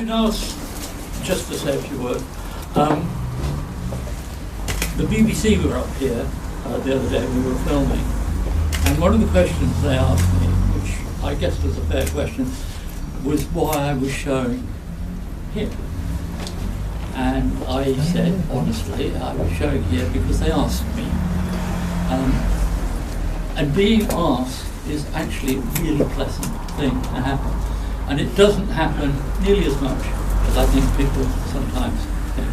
been asked just to say a few words. The BBC were up here the other day, we were filming, and one of the questions they asked me, which I guess was a fair question, was why I was showing here. And I said, honestly, I was showing here because they asked me. And being asked is actually a really pleasant thing to happen. And it doesn't happen nearly as much as I think people sometimes think.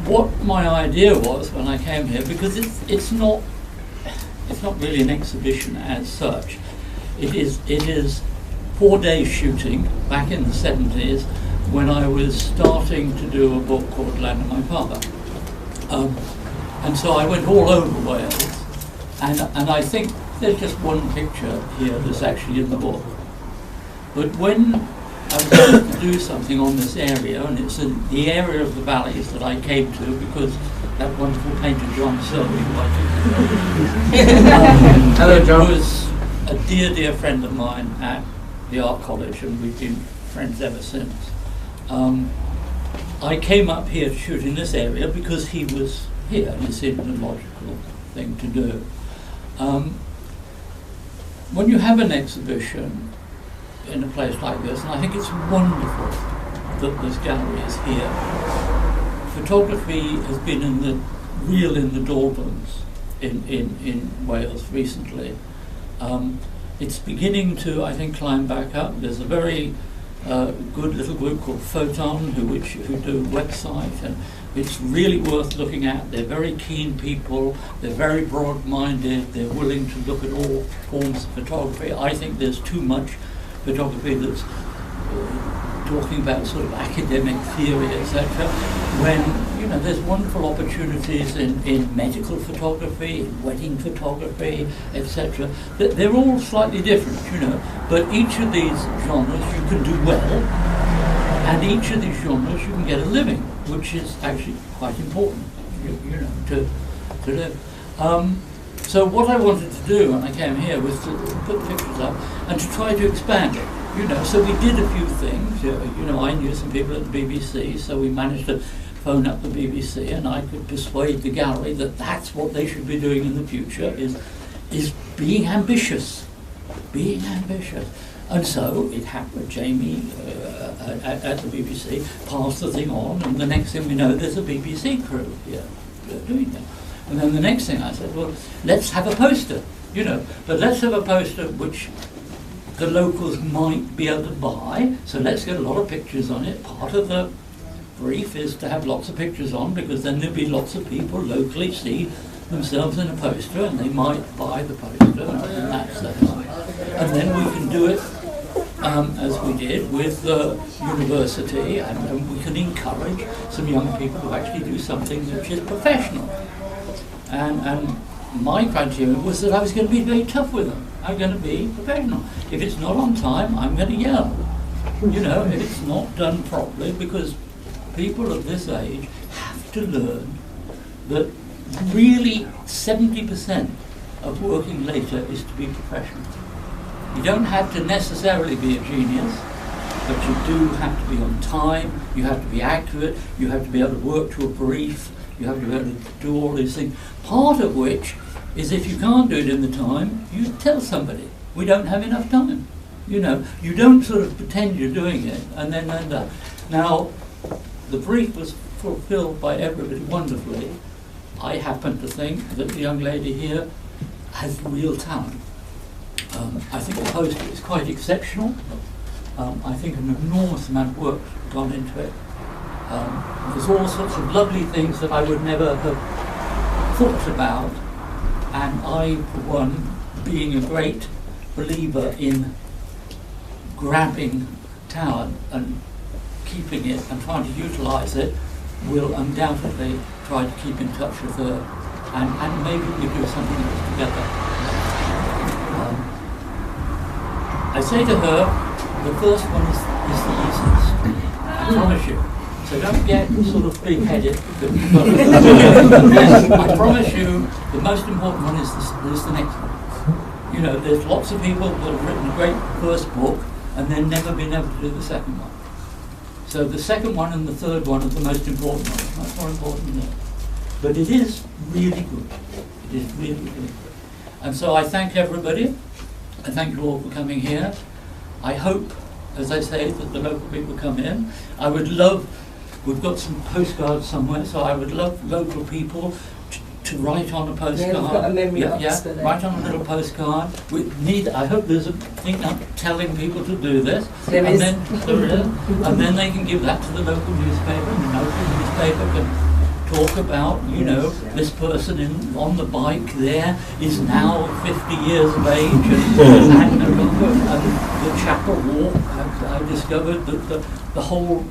What my idea was when I came here, because it's not really an exhibition as such. It is 4 days shooting back in the 70s when I was starting to do a book called Land of My Father. And so I went all over Wales, and I think there's just one picture here that's actually in the book. But when I was going to do something on this area, and it's in the area of the valleys that I came to because that wonderful painter John Selby, who I took Hello, John. was a dear friend of mine at the art college, and we've been friends ever since. I came up here to shoot in this area because he was here, and it seemed a logical thing to do. When you have an exhibition in a place like this, and I think it's wonderful that this gallery is here. Photography has been in the doldrums in Wales recently. It's beginning to, I think, climb back up. There's a very good little group called Ffoton who do a website, and it's really worth looking at. They're very keen people, they're very broad-minded, they're willing to look at all forms of photography. I think there's too much photography that's talking about sort of academic theory, etc., when there's wonderful opportunities in medical photography, in wedding photography, etc. They're all slightly different, but each of these genres you can do well, and each of these genres you can get a living, which is actually quite important, to live. So what I wanted to do when I came here was to put pictures up and to try to expand it. So we did a few things. I knew some people at the BBC, so we managed to phone up the BBC, and I could persuade the gallery that that's what they should be doing in the future, is being ambitious. Being ambitious. And so it happened. Jamie at the BBC passed the thing on, and the next thing we know, there's a BBC crew here doing that. And then the next thing I said, well, let's have a poster, but let's have a poster which the locals might be able to buy, so let's get a lot of pictures on it. Part of the brief is to have lots of pictures on, because then there'll be lots of people locally see themselves in a poster, and they might buy the poster, and that's that. And then we can do it, as we did with the university, and we can encourage some young people to actually do something which is professional. And my criteria was that I was going to be very tough with them. I'm going to be professional. If it's not on time, I'm going to yell. If it's not done properly, because people of this age have to learn that really 70% of working later is to be professional. You don't have to necessarily be a genius, but you do have to be on time, you have to be accurate, you have to be able to work to a brief, you have to be able to do all these things. Part of which is, if you can't do it in the time, you tell somebody, we don't have enough time. You don't sort of pretend you're doing it and then end up. Now, the brief was fulfilled by everybody wonderfully. I happen to think that the young lady here has real talent. I think the poster is quite exceptional. I think an enormous amount of work has gone into it. There's all sorts of lovely things that I would never have thought about, and I, for one, being a great believer in grabbing talent and keeping it and trying to utilise it, will undoubtedly try to keep in touch with her, and maybe we do something else together. I say to her, the first one is the easiest, I promise you. So don't get sort of big-headed. I promise you, the most important one is the next one. There's lots of people that have written a great first book, and then never been able to do the second one. So the second one and the third one are the most important ones, much more important than that. But it is really good. It is really, really good. And so I thank everybody. I thank you all for coming here. I hope, as I say, that the local people come in. I would love, we've got some postcards somewhere, so I would love local people to write on a postcard. Yeah, we've got a memory box for them. Write on a little postcard. We need. I hope there's a thing up telling people to do this. There and is. then there is, and then they can give that to the local newspaper, and the local newspaper can talk about, you know, this person on the bike there is now 50 years of age, and the chapel walk. I discovered that the whole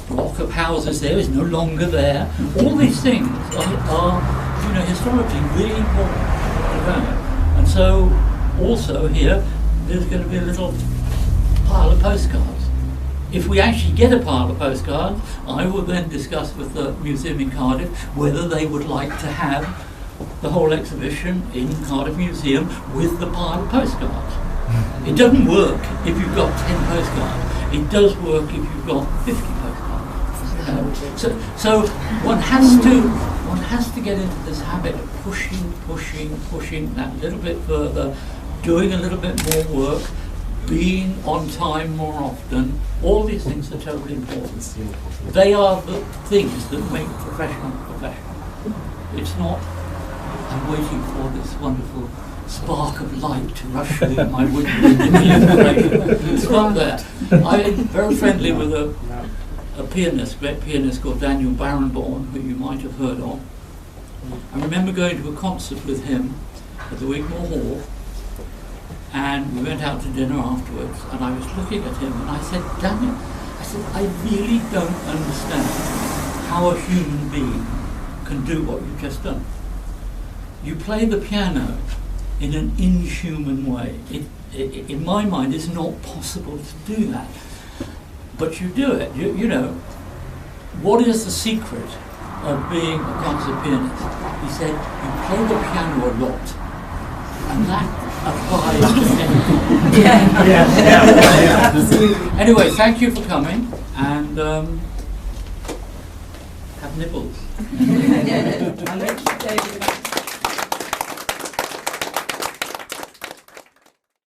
block of houses there is no longer there. All these things are you know, historically really important. And so, also here, there's going to be a little pile of postcards. If we actually get a pile of postcards, I will then discuss with the museum in Cardiff whether they would like to have the whole exhibition in Cardiff Museum with the pile of postcards. It doesn't work if you've got 10 postcards. It does work if you've got 50 postcards. So one has to get into this habit of pushing that little bit further, doing a little bit more work, being on time more often. All these things are totally important. They are the things that make professional professional. It's not, I'm waiting for this wonderful spark of light to rush through my window in the information. It's not there. I'm very friendly with a pianist, great pianist called Daniel Barenboim, who you might have heard of. I remember going to a concert with him at the Wigmore Hall, and we went out to dinner afterwards, and I was looking at him and I said, Daniel, I said, I really don't understand how a human being can do what you've just done. You play the piano in an inhuman way. It, in my mind, it's not possible to do that. But you do it. You know, what is the secret of being a concert pianist? He said, you play the piano a lot, and that applies to anything. Yeah. Absolutely. Anyway, thank you for coming, and have nibbles. I'll let you, David.